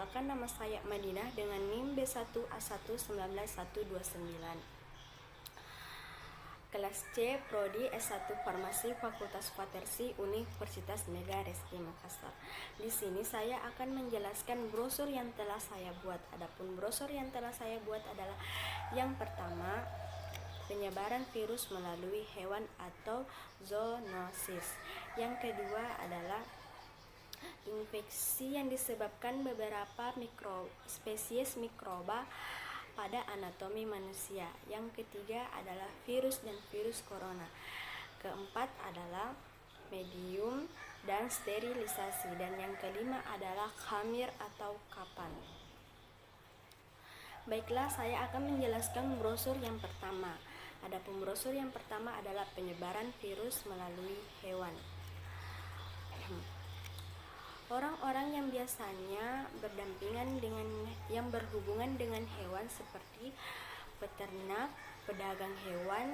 Perkenalkan, nama saya Madinah dengan NIM B1A1191129. Kelas C, Prodi S1 Farmasi Fakultas Farmasi Universitas Mega Reski Makassar. Di sini saya akan menjelaskan brosur yang telah saya buat. Adapun brosur yang telah saya buat adalah yang pertama, penyebaran virus melalui hewan atau zoonosis. Yang kedua adalah infeksi yang disebabkan beberapa spesies mikroba pada anatomi manusia. Yang ketiga adalah virus dan virus corona. Keempat adalah medium dan sterilisasi. Dan yang kelima adalah khamir atau kapan. Baiklah, saya akan menjelaskan brosur yang pertama. Adapun brosur yang pertama adalah penyebaran virus melalui hewan. Orang-orang yang biasanya yang berhubungan dengan hewan seperti peternak, pedagang hewan,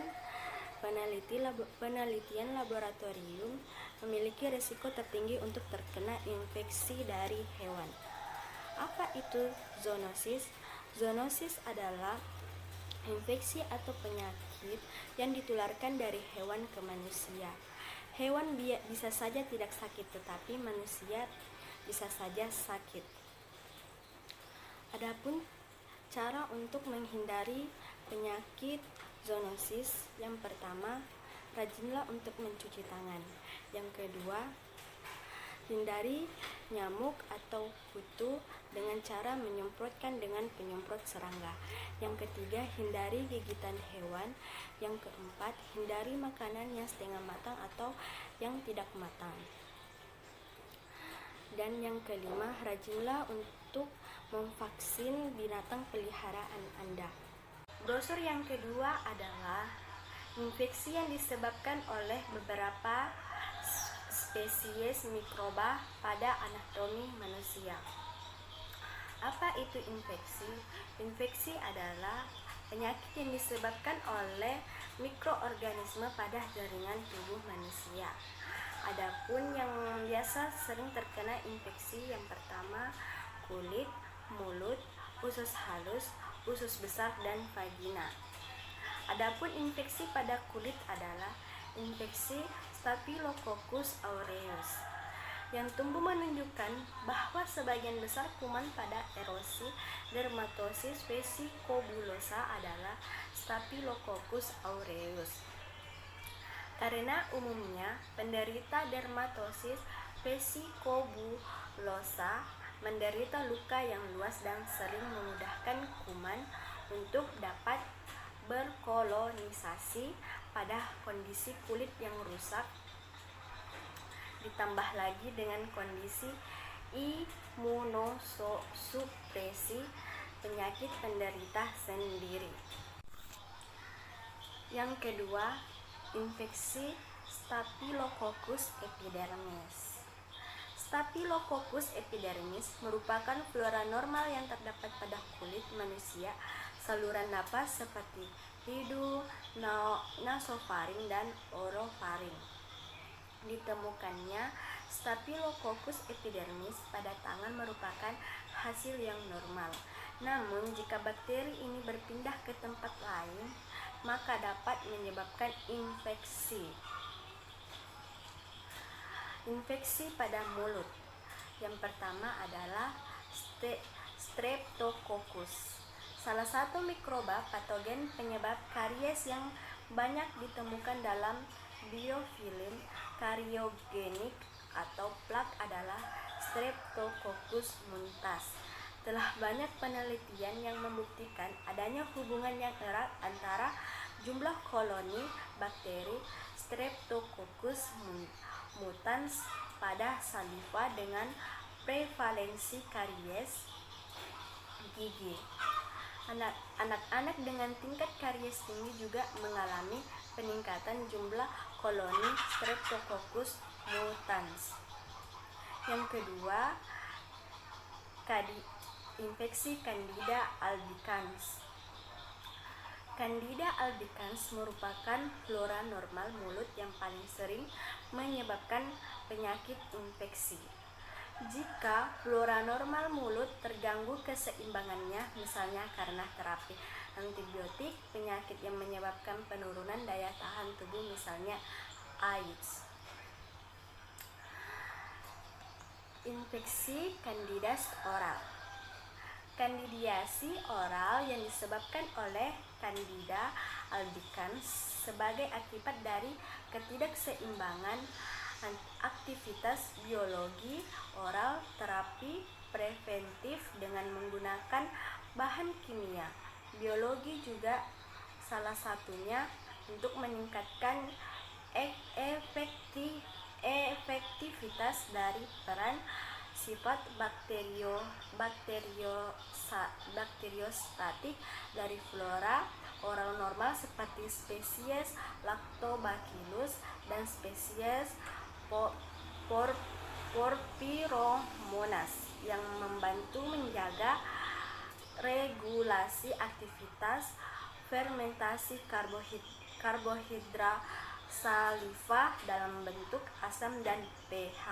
penelitian laboratorium memiliki risiko tertinggi untuk terkena infeksi dari hewan. Apa itu zoonosis? Zoonosis adalah infeksi atau penyakit yang ditularkan dari hewan ke manusia. Hewan bisa saja tidak sakit, tetapi manusia bisa saja sakit. Adapun cara untuk menghindari penyakit zoonosis, yang pertama, rajinlah untuk mencuci tangan. Yang kedua, hindari nyamuk atau kutu dengan cara menyemprotkan dengan penyemprot serangga. Yang ketiga, hindari gigitan hewan. Yang keempat, hindari makanan yang setengah matang atau yang tidak matang. Dan yang kelima, rajinlah untuk memvaksin binatang peliharaan Anda. Brosur yang kedua adalah infeksi yang disebabkan oleh beberapa spesies mikroba pada anatomi manusia. Apa itu infeksi? Infeksi adalah penyakit yang disebabkan oleh mikroorganisme pada jaringan tubuh manusia. Adapun yang biasa sering terkena infeksi, yang pertama, kulit, mulut, usus halus, usus besar, dan vagina. Adapun infeksi pada kulit adalah infeksi Staphylococcus aureus yang tumbuh menunjukkan bahwa sebagian besar kuman pada erosi dermatosis vesicobulosa adalah Staphylococcus aureus. Karena umumnya penderita dermatosis vesicobulosa menderita luka yang luas dan sering memudahkan kuman untuk dapat berkolonisasi pada kondisi kulit yang rusak, ditambah lagi dengan kondisi imunosupresi penyakit penderita sendiri. Yang kedua, infeksi Staphylococcus epidermis. Staphylococcus epidermis merupakan flora normal yang terdapat pada kulit manusia, saluran napas seperti hidung, nasofaring, dan orofaring. Ditemukannya Staphylococcus epidermis pada tangan merupakan hasil yang normal. Namun, jika bakteri ini berpindah ke tempat lain, maka dapat menyebabkan infeksi. Infeksi pada mulut. Yang pertama adalah Streptococcus. Salah satu mikroba patogen penyebab karies yang banyak ditemukan dalam biofilm kariogenik atau plak adalah Streptococcus muntas. Telah banyak penelitian yang membuktikan adanya hubungan yang erat antara jumlah koloni bakteri Streptococcus mutans pada saliva dengan prevalensi karies gigi. Anak-anak dengan tingkat karies tinggi juga mengalami peningkatan jumlah koloni Streptococcus mutans. Yang kedua, infeksi Candida albicans. Candida albicans merupakan flora normal mulut yang paling sering menyebabkan penyakit infeksi. Jika flora normal mulut terganggu keseimbangannya, misalnya karena terapi antibiotik, penyakit yang menyebabkan penurunan daya tahan tubuh, misalnya AIDS. Infeksi kandidas oral. Kandidiasi oral yang disebabkan oleh Candida albicans sebagai akibat dari ketidakseimbangan aktivitas biologi oral, terapi preventif dengan menggunakan bahan kimia biologi juga salah satunya untuk meningkatkan efektivitas dari peran sifat bakteriostatik dari flora oral normal seperti spesies Lactobacillus dan spesies Porphyromonas yang membantu menjaga regulasi aktivitas fermentasi karbohidrat saliva dalam bentuk asam dan pH.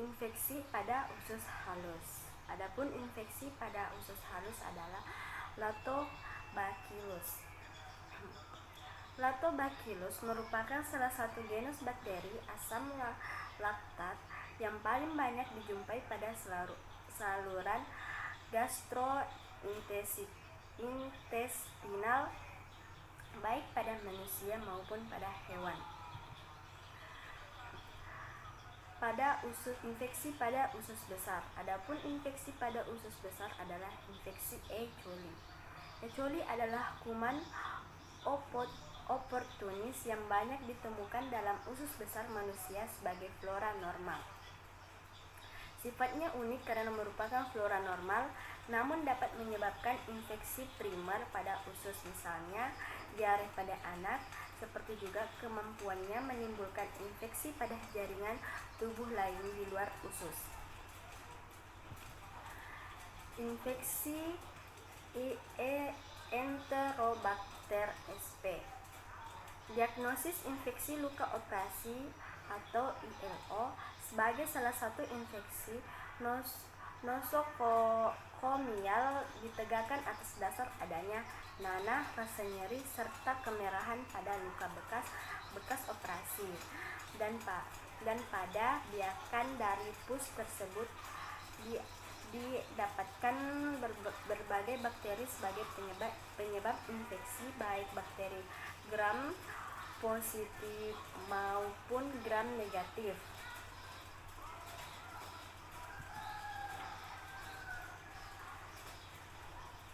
Infeksi pada usus halus. Adapun infeksi pada usus halus adalah Lactobacillus. Lactobacillus merupakan salah satu genus bakteri asam laktat yang paling banyak dijumpai pada saluran gastrointestinal, baik pada manusia maupun pada hewan. Infeksi pada usus besar. Adapun infeksi pada usus besar adalah infeksi E. coli. E. coli adalah kuman oportunis yang banyak ditemukan dalam usus besar manusia sebagai flora normal. Sifatnya unik karena merupakan flora normal, namun dapat menyebabkan infeksi primer pada usus, misalnya diare pada anak, seperti juga kemampuannya menimbulkan infeksi pada jaringan tubuh lain di luar usus. Infeksi Enterobacter sp. Diagnosis infeksi luka operasi atau ILO sebagai salah satu infeksi nosokomial ditegakkan atas dasar adanya nanah, rasa nyeri, serta kemerahan pada luka bekas operasi dan pada biakan dari pus tersebut didapatkan berbagai bakteri sebagai penyebab infeksi, baik bakteri gram positif maupun gram negatif.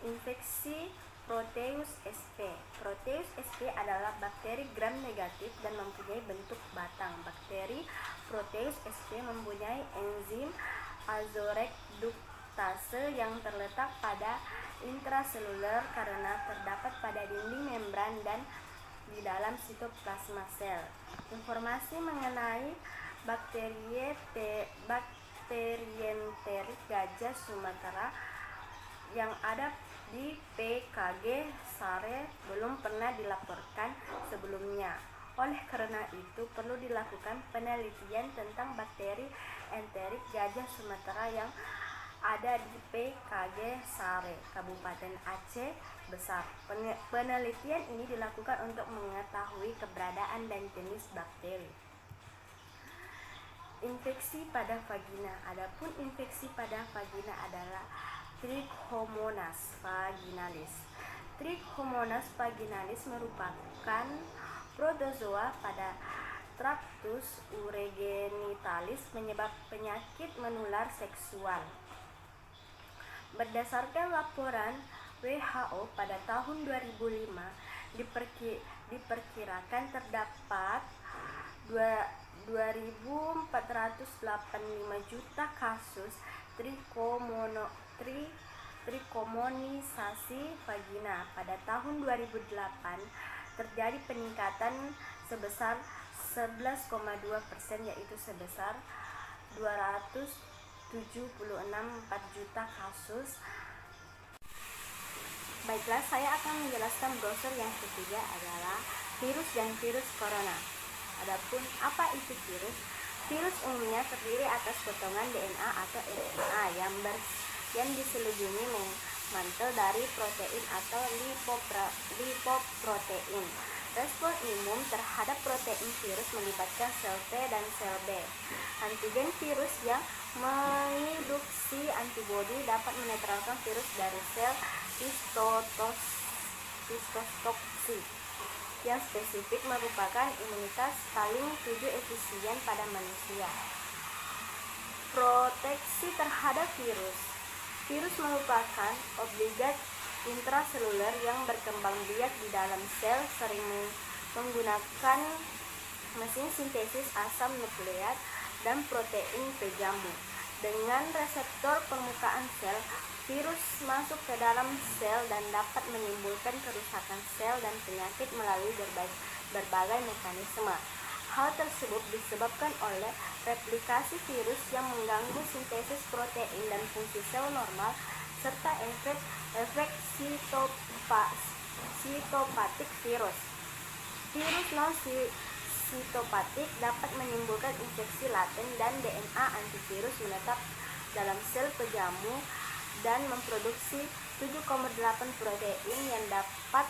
Infeksi Proteus sp. Proteus sp adalah bakteri gram negatif dan mempunyai bentuk batang. Bakteri Proteus sp mempunyai enzim azoreduktase yang terletak pada intraseluler karena terdapat pada dinding membran dan di dalam sitoplasma sel. Informasi mengenai bakterienterik gajah Sumatera yang ada di PKG Sare belum pernah dilaporkan sebelumnya. Oleh karena itu, perlu dilakukan penelitian tentang bakteri enterik gajah Sumatera yang ada di PKG Sare, Kabupaten Aceh Besar. Penelitian ini dilakukan untuk mengetahui keberadaan dan jenis bakteri. Infeksi pada vagina. Adapun infeksi pada vagina adalah Trichomonas vaginalis. Trichomonas vaginalis merupakan protozoa pada Tractus uregenitalis menyebab penyakit menular seksual. Berdasarkan laporan WHO pada tahun 2005, diperkirakan terdapat 2.485 juta kasus trikomonisasi vagina. Pada tahun 2008 terjadi peningkatan sebesar 11,2%, yaitu sebesar 276,4 juta kasus. Baiklah, saya akan menjelaskan brosur yang ketiga adalah virus dan virus corona. Adapun apa itu virus? Virus umumnya terdiri atas potongan DNA atau RNA yang diselubungi mantel dari protein atau lipoprotein. Respon imun terhadap protein virus melibatkan sel T dan sel B. Antigen virus yang menginduksi antibodi dapat menetralkan virus dari sel histotoksi yang spesifik merupakan imunitas paling efisien pada manusia. Proteksi terhadap virus. Virus merupakan obligat intraseluler yang berkembang biak di dalam sel, sering menggunakan mesin sintesis asam nukleat dan protein pejamu. Dengan reseptor permukaan sel, virus masuk ke dalam sel dan dapat menimbulkan kerusakan sel dan penyakit melalui berbagai mekanisme. Hal tersebut disebabkan oleh replikasi virus yang mengganggu sintesis protein dan fungsi sel normal, serta efek sitopatik virus. Virus non-sitopatik dapat menimbulkan infeksi laten dan DNA antivirus menetap dalam sel pejamu dan memproduksi 7,8 protein yang dapat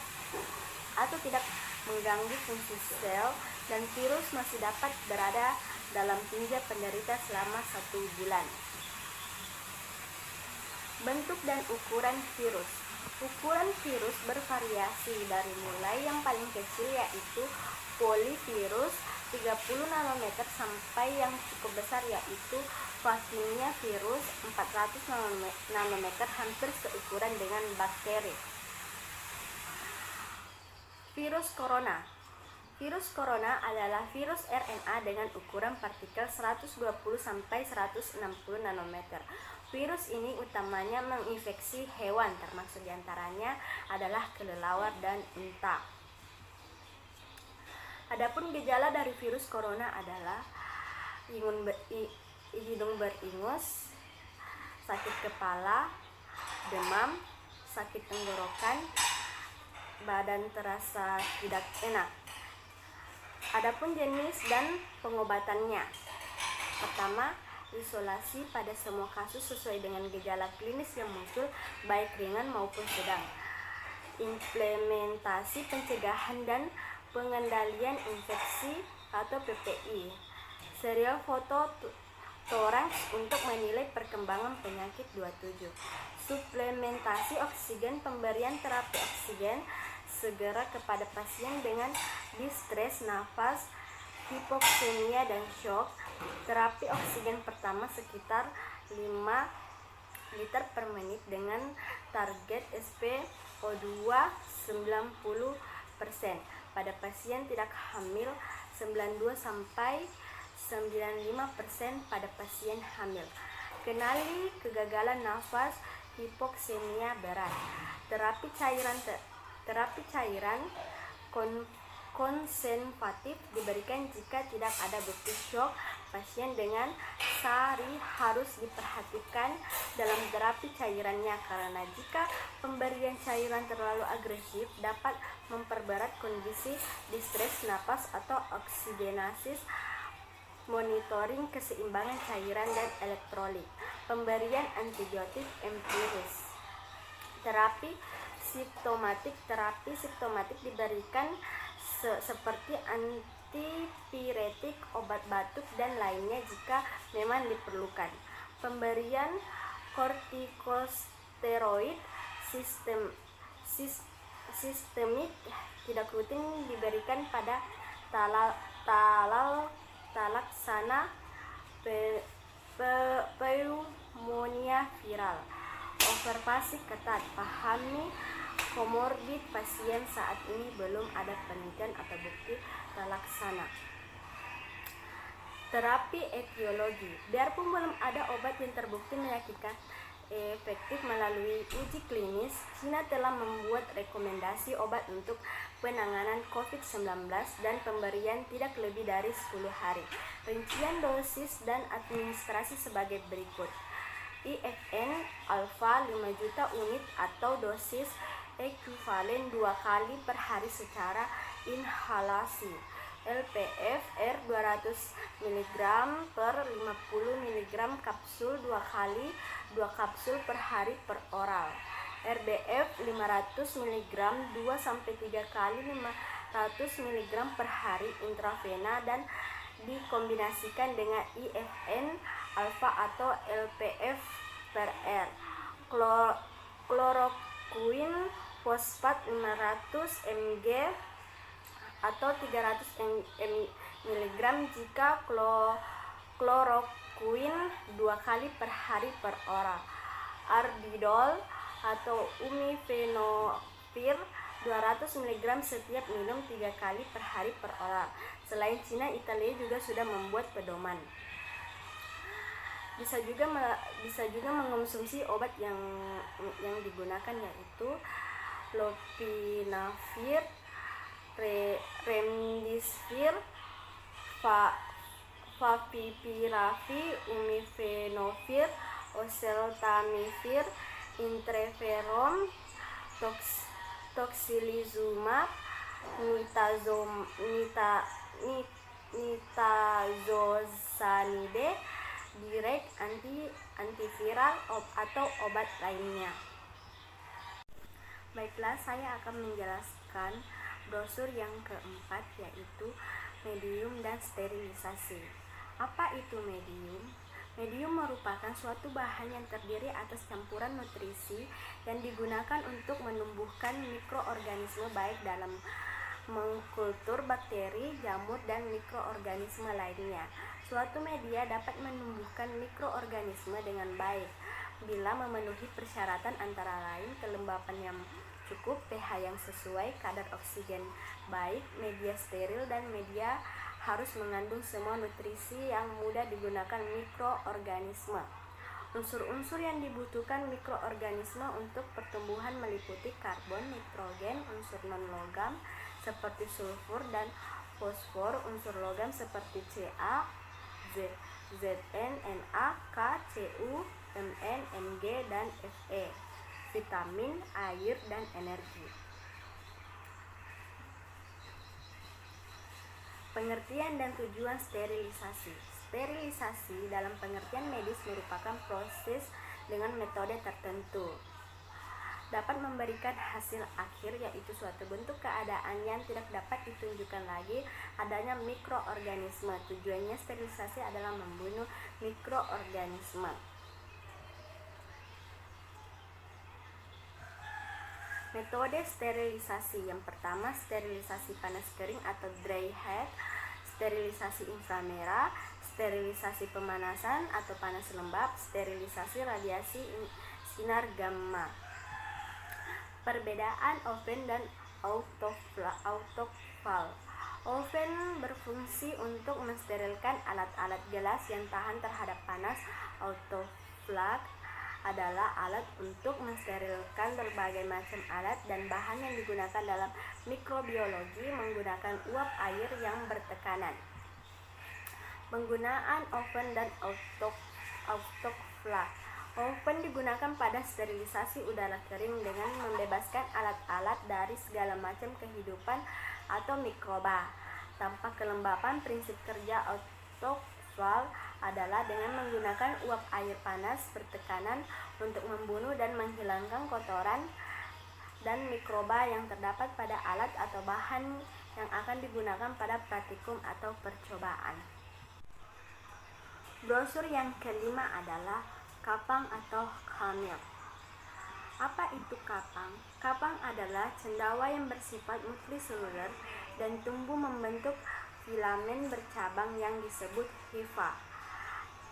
atau tidak mengganggu fungsi sel, dan virus masih dapat berada dalam tinja penderita selama 1 bulan. Bentuk dan ukuran virus. Ukuran virus bervariasi dari mulai yang paling kecil yaitu polivirus 30 nanometer sampai yang cukup besar yaitu Vaccinia virus 400 nanometer, hampir seukuran dengan bakteri. Virus corona. Virus corona adalah virus RNA dengan ukuran partikel 120 sampai 160 nanometer. Virus ini utamanya menginfeksi hewan, termasuk diantaranya adalah kelelawar dan unta. Adapun gejala dari virus corona adalah hidung beringus, sakit kepala, demam, sakit tenggorokan, badan terasa tidak enak. Adapun jenis dan pengobatannya. Pertama, isolasi pada semua kasus sesuai dengan gejala klinis yang muncul, baik ringan maupun sedang. Implementasi pencegahan dan pengendalian infeksi atau PPI. Serial foto toraks untuk menilai perkembangan penyakit 27. Suplementasi oksigen, pemberian terapi oksigen segera kepada pasien dengan distres nafas, hipoksemia dan shock. Terapi oksigen pertama sekitar 5 liter per menit dengan target SpO2 90%. Pada pasien tidak hamil 92 sampai 95% pada pasien hamil. Kenali kegagalan nafas, hipoksemia berat. Terapi cairan konservatif diberikan jika tidak ada bukti shock. Pasien dengan SARI harus diperhatikan dalam terapi cairannya, karena jika pemberian cairan terlalu agresif dapat memperberat kondisi distres napas atau oksigenasis. Monitoring keseimbangan cairan dan elektrolit. Pemberian antibiotik empiris. Terapi simptomatik diberikan seperti antipiretik, obat batuk dan lainnya jika memang diperlukan. Pemberian kortikosteroid sistemik tidak rutin diberikan pada talaksana pneumonia viral. Observasi ketat. Pahami komorbid pasien. Saat ini belum ada penelitian atau bukti talaksana. Terapi etiologi. Biarpun belum ada obat yang terbukti meyakinkan efektif melalui uji klinis, China telah membuat rekomendasi obat untuk penanganan COVID-19 dan pemberian tidak lebih dari 10 hari. Rincian dosis dan administrasi sebagai berikut. IFN alfa 5 juta unit atau dosis ekuivalen 2 kali per hari secara inhalasi. LPF R 200 mg per 50 mg kapsul 2 kali 2 kapsul per hari per oral. RBF 500 mg 2-3 kali 500 mg per hari intravena dan dikombinasikan dengan IFN alfa atau LPF per R. Kloroquine fosfat 500 mg atau 300 mg jika kloroquine 2 kali per hari per oral. Ardidol atau umifenofir 200 mg setiap minum 3 kali per hari per oral. Selain Cina, Italia juga sudah membuat pedoman. Bisa juga mengonsumsi obat yang digunakan, yaitu lopinavir, remdesivir, favipiravir, umifenofir, oseltamivir, interferon, tocilizumab, nitazosanide, direct antiviral atau obat lainnya. Baiklah, saya akan menjelaskan brosur yang keempat, yaitu medium dan sterilisasi. Apa itu medium? Medium merupakan suatu bahan yang terdiri atas campuran nutrisi yang digunakan untuk menumbuhkan mikroorganisme baik dalam mengkultur bakteri, jamur, dan mikroorganisme lainnya. Suatu media dapat menumbuhkan mikroorganisme dengan baik bila memenuhi persyaratan antara lain kelembapan yang cukup, pH yang sesuai, kadar oksigen baik, media steril, dan media harus mengandung semua nutrisi yang mudah digunakan mikroorganisme. Unsur-unsur yang dibutuhkan mikroorganisme untuk pertumbuhan meliputi karbon, nitrogen, unsur non-logam seperti sulfur dan fosfor, unsur logam seperti Ca, Zn, Na, K, Cu, Mn, Mg, dan Fe, vitamin, air, dan energi. Pengertian dan tujuan sterilisasi. Sterilisasi dalam pengertian medis merupakan proses dengan metode tertentu. Dapat memberikan hasil akhir, yaitu suatu bentuk keadaan yang tidak dapat ditunjukkan lagi adanya mikroorganisme. Tujuannya sterilisasi adalah membunuh mikroorganisme. Metode sterilisasi yang pertama, sterilisasi panas kering atau dry heat, sterilisasi inframerah, sterilisasi pemanasan atau panas lembab, sterilisasi radiasi sinar gamma. Perbedaan oven dan autoclave. Oven berfungsi untuk mensterilkan alat-alat gelas yang tahan terhadap panas. Autoclave adalah alat untuk mensterilkan berbagai macam alat dan bahan yang digunakan dalam mikrobiologi menggunakan uap air yang bertekanan. Penggunaan oven dan autoclave. Oven digunakan pada sterilisasi udara kering dengan membebaskan alat-alat dari segala macam kehidupan atau mikroba. Tanpa kelembapan, prinsip kerja autoclave adalah dengan menggunakan uap air panas bertekanan untuk membunuh dan menghilangkan kotoran dan mikroba yang terdapat pada alat atau bahan yang akan digunakan pada praktikum atau percobaan. Brosur yang kelima adalah kapang atau khamir. Apa itu kapang? Kapang adalah cendawa yang bersifat multiseluler dan tumbuh membentuk filamen bercabang yang disebut hifa.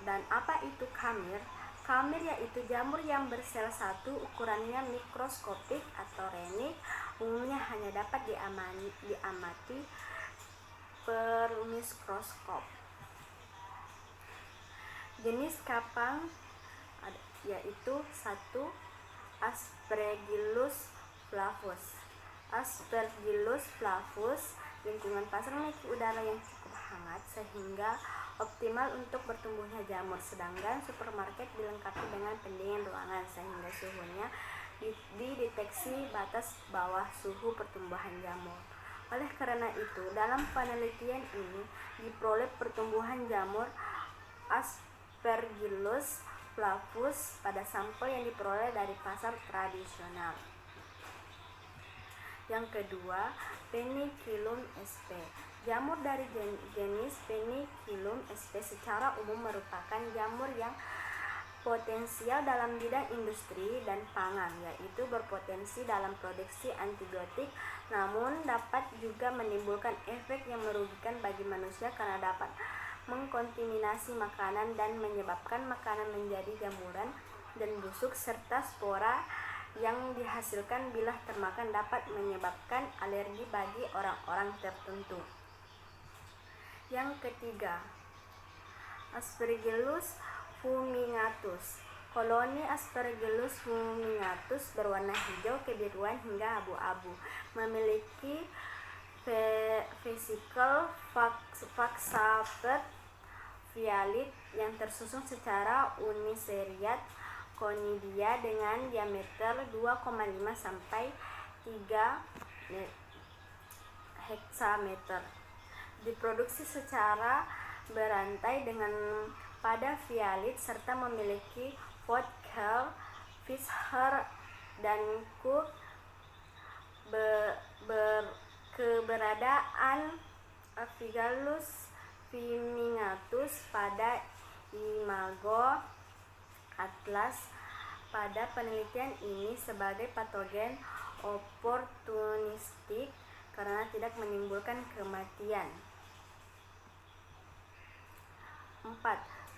Dan apa itu khamir? Khamir yaitu jamur yang bersel satu, ukurannya mikroskopik atau renik, umumnya hanya dapat diamati per mikroskop. Jenis kapang yaitu 1. Aspergillus flavus. Aspergillus flavus lingkungan pasar memiliki udara yang cukup hangat sehingga optimal untuk bertumbuhnya jamur, sedangkan supermarket dilengkapi dengan pendingin ruangan sehingga suhunya dideteksi batas bawah suhu pertumbuhan jamur. Oleh karena itu, dalam penelitian ini diperoleh pertumbuhan jamur Aspergillus flavus pada sampel yang diperoleh dari pasar tradisional. Yang kedua, Penicillium sp. Jamur dari jenis Penicillium sp secara umum merupakan jamur yang potensial dalam bidang industri dan pangan, yaitu berpotensi dalam produksi antibiotik, namun dapat juga menimbulkan efek yang merugikan bagi manusia karena dapat mengkontaminasi makanan dan menyebabkan makanan menjadi jamuran dan busuk, serta spora yang dihasilkan bila termakan dapat menyebabkan alergi bagi orang-orang tertentu. Yang ketiga, Aspergillus fumigatus. Koloni Aspergillus fumigatus berwarna hijau, kebiruan hingga abu-abu, memiliki vesikel faxated violet yang tersusun secara uniseriat conidia dengan diameter 2,5 sampai 3 heksameter. Diproduksi secara berantai dengan pada violet serta memiliki Voeckl, Fischer, dan Cook. Keberadaan Aspergillus fumigatus pada imago atlas pada penelitian ini sebagai patogen oportunistik karena tidak menimbulkan kematian. 4.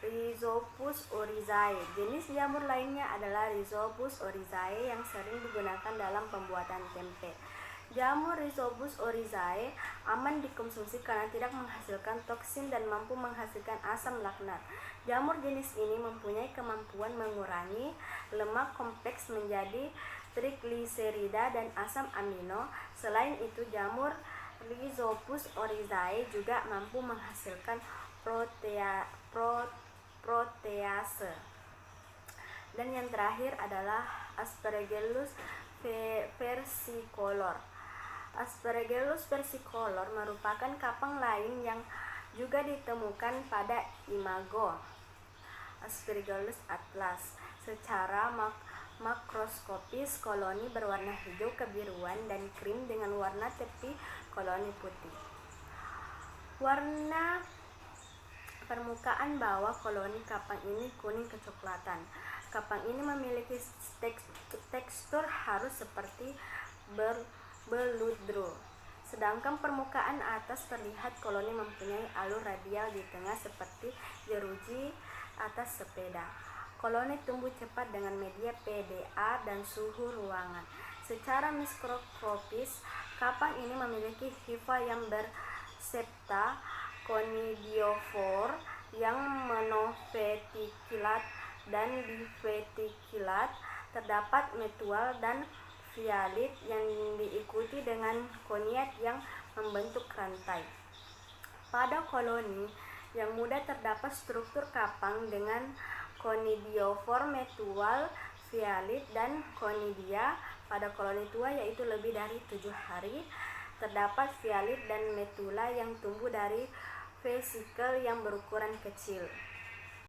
Rhizopus oryzae. Jenis jamur lainnya adalah Rhizopus oryzae yang sering digunakan dalam pembuatan tempe. Jamur Rhizopus oryzae aman dikonsumsi karena tidak menghasilkan toksin dan mampu menghasilkan asam laknat. Jamur jenis ini mempunyai kemampuan mengurangi lemak kompleks menjadi trigliserida dan asam amino. Selain itu, jamur Rhizopus oryzae juga mampu menghasilkan protease. Dan yang terakhir adalah Aspergillus versicolor. Aspergillus versicolor merupakan kapang lain yang juga ditemukan pada imago Aspergillus atlas. Secara makroskopis, koloni berwarna hijau kebiruan dan krim dengan warna tepi koloni putih. Warna permukaan bawah koloni kapang ini kuning kecoklatan. Kapang ini memiliki tekstur halus seperti beludru. Sedangkan permukaan atas terlihat koloni mempunyai alur radial di tengah seperti jeruji atas sepeda. Koloni tumbuh cepat dengan media PDA dan suhu ruangan. Secara mikroskopis, kapang ini memiliki hifa yang bersepta conidiofor yang monoverticilat dan biverticilat. Terdapat metual dan violet yang diikuti dengan koniat yang membentuk rantai. Pada koloni yang muda terdapat struktur kapang dengan conidiofor, metual, violet, dan conidia. Pada koloni tua, yaitu lebih dari 7 hari, terdapat violet dan metula yang tumbuh dari vesikel yang berukuran kecil.